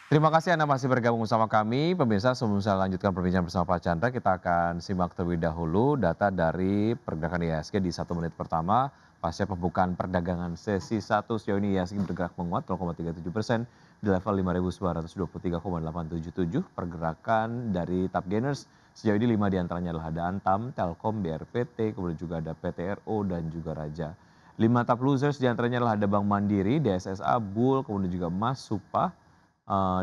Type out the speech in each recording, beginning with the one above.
Terima kasih Anda masih bergabung bersama kami. Pemirsa, sebelum saya lanjutkan perbincangan bersama Pak Chandra, kita akan simak terlebih dahulu data dari pergerakan IHSG di 1 menit pertama. Pasca pembukaan perdagangan sesi 1, sejauh ini IHSG bergerak menguat 0,37% di level 5.923,877. Pergerakan dari top gainers sejauh ini 5 diantaranya adalah ada Antam, Telkom, BRPT, kemudian juga ada PTRO dan juga Raja. 5 top losers diantaranya adalah ada Bank Mandiri, DSSA, Bull, kemudian juga Mas, Supah,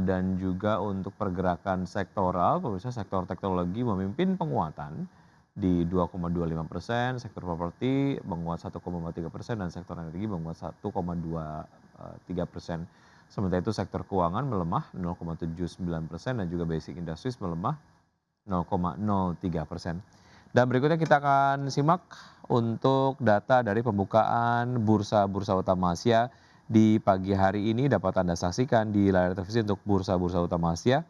dan juga untuk pergerakan sektoral, pemirsa sektor teknologi memimpin penguatan di 2,25%, sektor properti menguat 1,3% dan sektor energi menguat 1,23%. Sementara itu sektor keuangan melemah 0,79% dan juga basic industries melemah 0,03%. Dan berikutnya kita akan simak untuk data dari pembukaan bursa-bursa utama Asia di pagi hari ini. Dapat Anda saksikan di layar televisi untuk bursa-bursa utama Asia.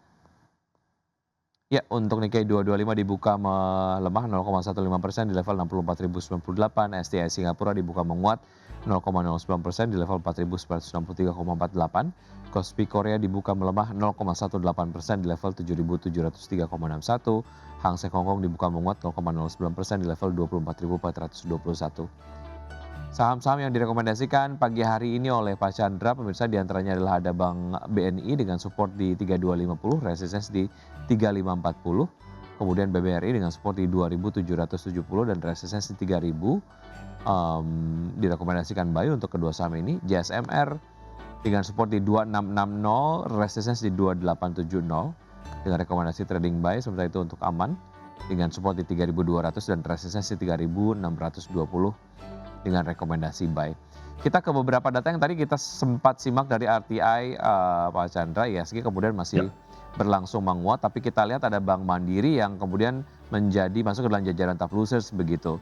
Ya, untuk Nikkei 225 dibuka melemah 0,15% di level 64.098. STI Singapura dibuka menguat 0,09% di level 4.963,48. Kospi Korea dibuka melemah 0,18% di level 7.703,61. Hang Seng Hong Kong dibuka menguat 0,09% di level 24.421. Saham-saham yang direkomendasikan pagi hari ini oleh Pak Chandra, pemirsa, diantaranya adalah ada Bank BNI dengan support di 3250, resistance di 3540. Kemudian BBRI dengan support di 2770 dan resistance di 3000. Direkomendasikan buy untuk kedua saham ini. JSMR dengan support di 2660, resistance di 2870 dengan rekomendasi trading buy. Sementara itu untuk aman dengan support di 3200 dan resistance di 3620 dengan rekomendasi buy. Kita ke beberapa data yang tadi kita sempat simak dari RTI, Pak Chandra. IHSG kemudian masih Ya, berlangsung menguat, tapi kita lihat ada Bank Mandiri yang kemudian masuk ke dalam jajaran top losers begitu.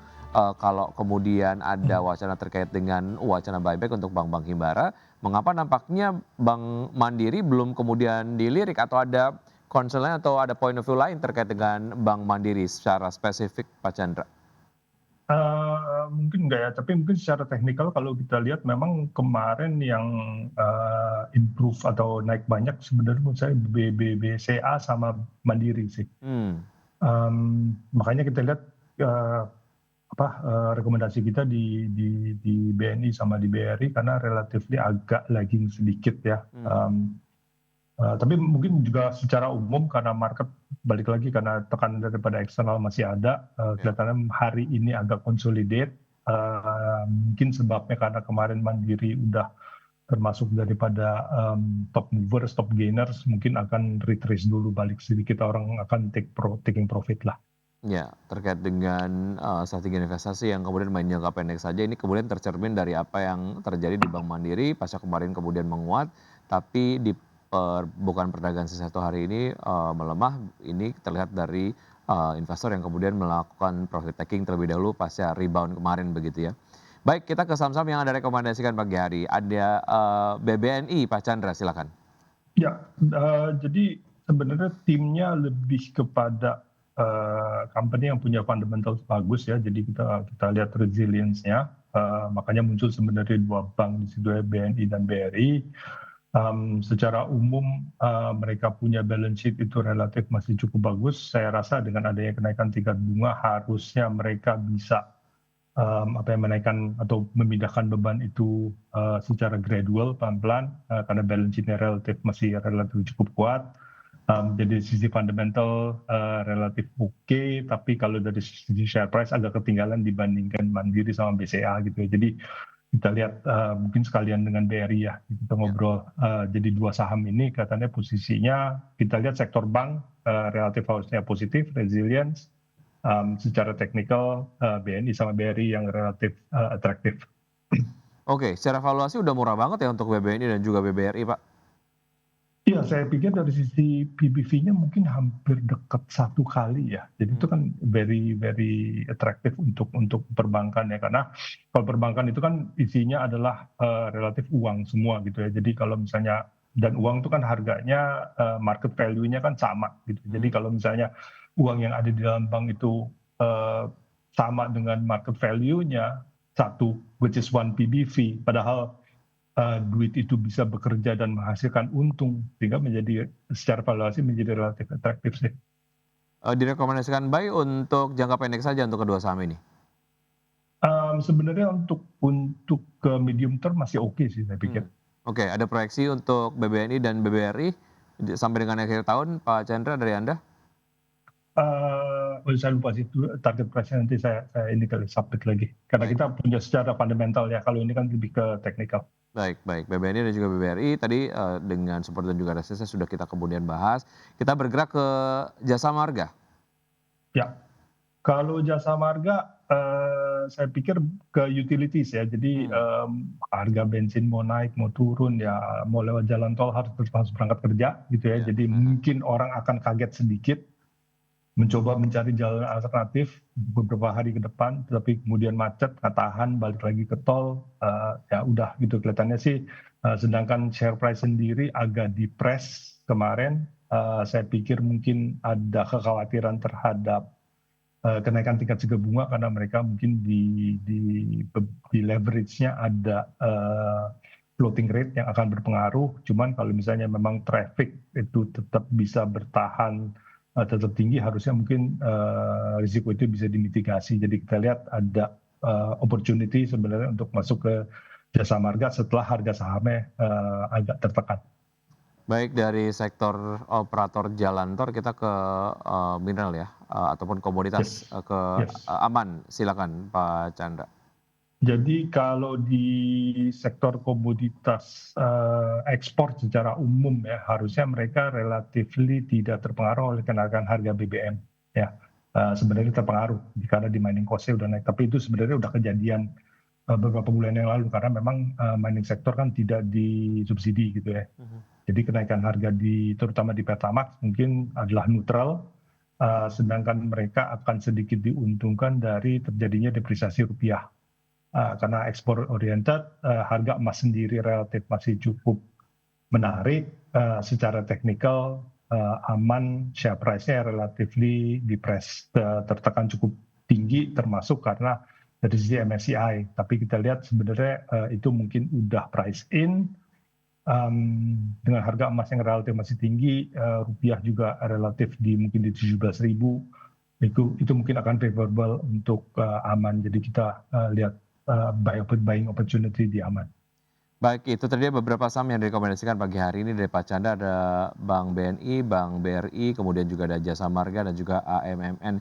Kalau kemudian ada wacana terkait dengan wacana buyback untuk bank-bank himbara, mengapa nampaknya Bank Mandiri belum kemudian dilirik, atau ada concern lain atau ada point of view lain terkait dengan Bank Mandiri secara spesifik, Pak Chandra? mungkin enggak ya, tapi mungkin secara teknikal kalau kita lihat memang kemarin yang improve atau naik banyak sebenarnya menurut saya BCA sama Mandiri sih. Hmm, Makanya kita lihat rekomendasi kita di BNI sama di BRI karena relatifly agak lagging sedikit ya. hmm, Tapi mungkin juga secara umum karena market balik lagi karena tekanan daripada eksternal masih ada, ya. kelihatannya hari ini agak consolidate. Mungkin sebabnya karena kemarin Mandiri udah termasuk daripada top movers, top gainers, mungkin akan retrace dulu balik sedikit, orang akan taking profit lah. Ya, terkait dengan strategi investasi yang kemudian main jangka pendek saja, ini kemudian tercermin dari apa yang terjadi di Bank Mandiri pasca kemarin kemudian menguat, tapi di pembukaan perdagangan sesi 1 hari ini melemah. Ini terlihat dari investor yang kemudian melakukan profit taking terlebih dahulu pasca rebound kemarin begitu ya. Baik, kita ke saham-saham yang Anda rekomendasikan pagi hari. Ada BBNI, Pak Chandra, silakan. Ya, jadi sebenarnya timnya lebih kepada company yang punya fundamentals bagus ya. Jadi kita lihat resilience-nya, makanya muncul sebenarnya dua bank di situ ya, BNI dan BRI. Secara umum mereka punya balance sheet itu relatif masih cukup bagus. Saya rasa dengan adanya kenaikan tingkat bunga harusnya mereka bisa menaikkan atau memindahkan beban itu secara gradual, pelan-pelan, karena balance sheet-nya masih relatif cukup kuat. Jadi sisi fundamental relatif oke, tapi kalau dari sisi share price agak ketinggalan dibandingkan Mandiri sama BCA gitu ya. Jadi kita lihat mungkin sekalian dengan BRI ya, kita Ya. ngobrol. Jadi dua saham ini katanya posisinya, kita lihat sektor bank relatif harusnya positif, resilience. Secara teknikal BNI sama BRI yang relatif atraktif. Oke, secara valuasi udah murah banget ya untuk BBNI dan juga BBRI, Pak. Iya, saya pikir dari sisi PBV-nya mungkin hampir dekat 1 kali ya. Jadi itu Hmm, kan very very atraktif untuk perbankan ya, karena kalau perbankan itu kan isinya adalah relatif uang semua gitu ya. Jadi kalau misalnya, dan uang itu kan harganya market value-nya kan sama gitu. Jadi hmm. kalau misalnya uang yang ada di dalam bank itu eh, sama dengan market value-nya satu, which is one PBV, padahal duit itu bisa bekerja dan menghasilkan untung, sehingga menjadi secara valuasi menjadi relatif atraktif sih. Direkomendasikan buy untuk jangka pendek saja untuk kedua saham ini? Sebenarnya untuk ke medium term masih oke sih saya pikir. Oke, ada proyeksi untuk BBNI dan BBRI sampai dengan akhir tahun, Pak Chandra, dari Anda? Saya lupa sih target price-nya, nanti saya ini kali submit lagi. Karena Baik. kita punya secara fundamental ya, kalau ini kan lebih ke teknikal. Baik, BBNI dan juga BBRI tadi dengan support dan juga resistance sudah kita kemudian bahas. Kita bergerak ke Jasa Marga. Ya, kalau Jasa Marga saya pikir ke utilities ya. Jadi harga bensin mau naik, mau turun ya, mau lewat jalan tol harus berangkat kerja gitu ya. Jadi mungkin orang akan kaget sedikit, mencoba mencari jalan alternatif beberapa hari ke depan, tapi kemudian macet, nggak tahan, balik lagi ke tol, ya udah gitu kelihatannya sih. Sedangkan share price sendiri agak depres kemarin, saya pikir mungkin ada kekhawatiran terhadap kenaikan tingkat suku bunga karena mereka mungkin di leverage-nya ada floating rate yang akan berpengaruh. Cuman kalau misalnya memang traffic itu tetap bisa bertahan tetap tinggi, harusnya mungkin risiko itu bisa dimitigasi. Jadi kita lihat ada opportunity sebenarnya untuk masuk ke Jasa Marga setelah harga sahamnya agak tertekan. Baik, dari sektor operator jalan tol kita ke mineral ya, ataupun komoditas ke aman. Silakan Pak Chandra. Jadi kalau di sektor komoditas ekspor secara umum ya, harusnya mereka relatifly tidak terpengaruh oleh kenaikan harga BBM ya. Sebenarnya terpengaruh karena di mining cost-nya udah naik, tapi itu sebenarnya udah kejadian beberapa bulan yang lalu karena memang mining sektor kan tidak disubsidi gitu ya. Jadi kenaikan harga terutama di Pertamax mungkin adalah neutral, sedangkan mereka akan sedikit diuntungkan dari terjadinya depresiasi rupiah. Karena ekspor oriented, harga emas sendiri relatif masih cukup menarik, secara teknikal aman, share price-nya relatively depressed, tertekan cukup tinggi termasuk karena dari sisi MSCI. Tapi kita lihat sebenarnya itu mungkin udah price in, dengan harga emas yang relatif masih tinggi, rupiah juga relatif mungkin di 17.000, itu mungkin akan favorable untuk aman. Jadi kita lihat buying opportunity di aman. Baik, itu tadi beberapa saham yang direkomendasikan pagi hari ini dari Pak Chandra. Ada Bank BNI, Bank BRI, kemudian juga ada Jasa Marga dan juga AMMN.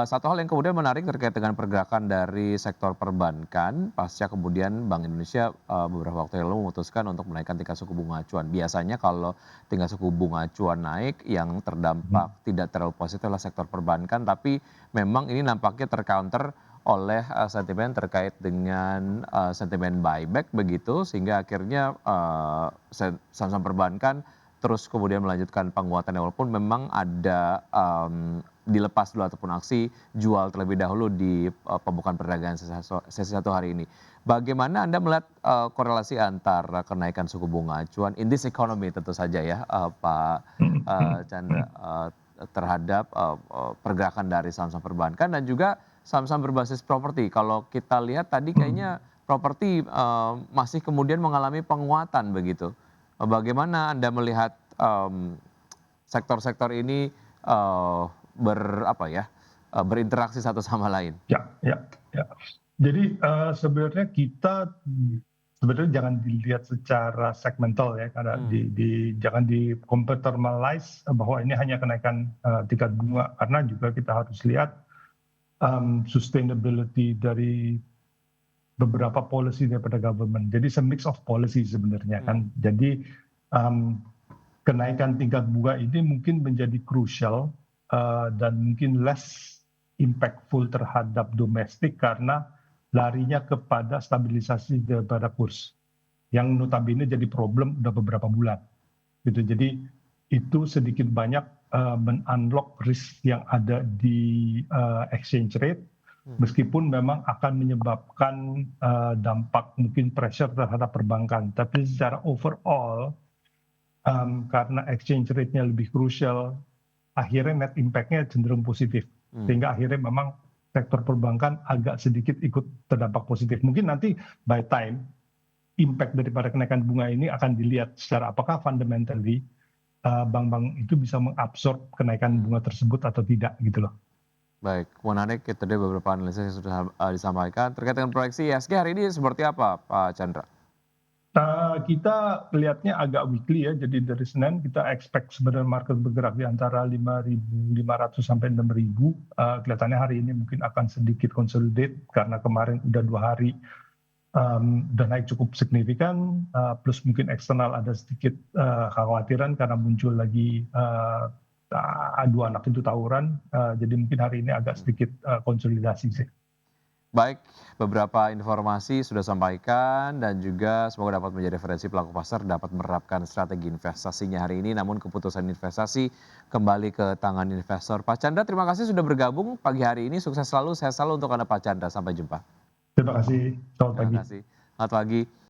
Satu hal yang kemudian menarik terkait dengan pergerakan dari sektor perbankan, pasca kemudian Bank Indonesia beberapa waktu yang lalu memutuskan untuk menaikkan tingkat suku bunga acuan. Biasanya kalau tingkat suku bunga acuan naik, yang terdampak tidak terlalu positif adalah sektor perbankan, tapi memang ini nampaknya tercounter oleh sentimen terkait dengan sentimen buyback begitu, sehingga akhirnya saham-saham perbankan terus kemudian melanjutkan penguatan walaupun memang ada dilepas dulu ataupun aksi jual terlebih dahulu di pembukaan perdagangan sesi satu hari ini. Bagaimana Anda melihat korelasi antara kenaikan suku bunga acuan in this economy tentu saja ya Pak Chandra terhadap pergerakan dari saham-saham perbankan dan juga saham-saham berbasis properti? Kalau kita lihat tadi kayaknya properti masih kemudian mengalami penguatan begitu. Bagaimana Anda melihat sektor-sektor ini berinteraksi satu sama lain? Ya. Jadi sebenarnya kita jangan dilihat secara segmental ya, karena jangan di-compartmentalize bahwa ini hanya kenaikan tingkat bunga, karena juga kita harus lihat sustainability dari beberapa policy daripada government. Jadi mix of policy sebenarnya kan. Jadi kenaikan tingkat bunga ini mungkin menjadi crucial dan mungkin less impactful terhadap domestik karena larinya kepada stabilisasi daripada kurs yang notabene jadi problem udah beberapa bulan gitu. Jadi itu sedikit banyak men-unlock risk yang ada di exchange rate, meskipun memang akan menyebabkan dampak mungkin pressure terhadap perbankan. Tapi secara overall, karena exchange rate-nya lebih crucial, akhirnya net impact-nya cenderung positif. Sehingga akhirnya memang sektor perbankan agak sedikit ikut terdampak positif. Mungkin nanti by time impact daripada kenaikan bunga ini akan dilihat secara apakah fundamentally bank-bank itu bisa mengabsorb kenaikan bunga tersebut atau tidak gitu loh. Baik, menarik itu tadi beberapa analisis yang sudah disampaikan. Terkait dengan proyeksi IHSG hari ini seperti apa Pak Chandra? Kita lihatnya agak weekly ya, jadi dari Senin kita expect sebenarnya market bergerak di antara 5.500 sampai 6.000. Kelihatannya hari ini mungkin akan sedikit consolidate karena kemarin udah 2 hari udah naik cukup signifikan, plus mungkin eksternal ada sedikit kekhawatiran karena muncul lagi dua anak itu tawuran, jadi mungkin hari ini agak sedikit konsolidasi sih. Baik, beberapa informasi sudah sampaikan dan juga semoga dapat menjadi referensi pelaku pasar dapat menerapkan strategi investasinya hari ini. Namun keputusan investasi kembali ke tangan investor. Pak Chandra, terima kasih sudah bergabung pagi hari ini. Sukses selalu, sehat selalu untuk Anda Pak Chandra. Sampai jumpa. Terima kasih, selamat Terima pagi. kasih. Selamat pagi.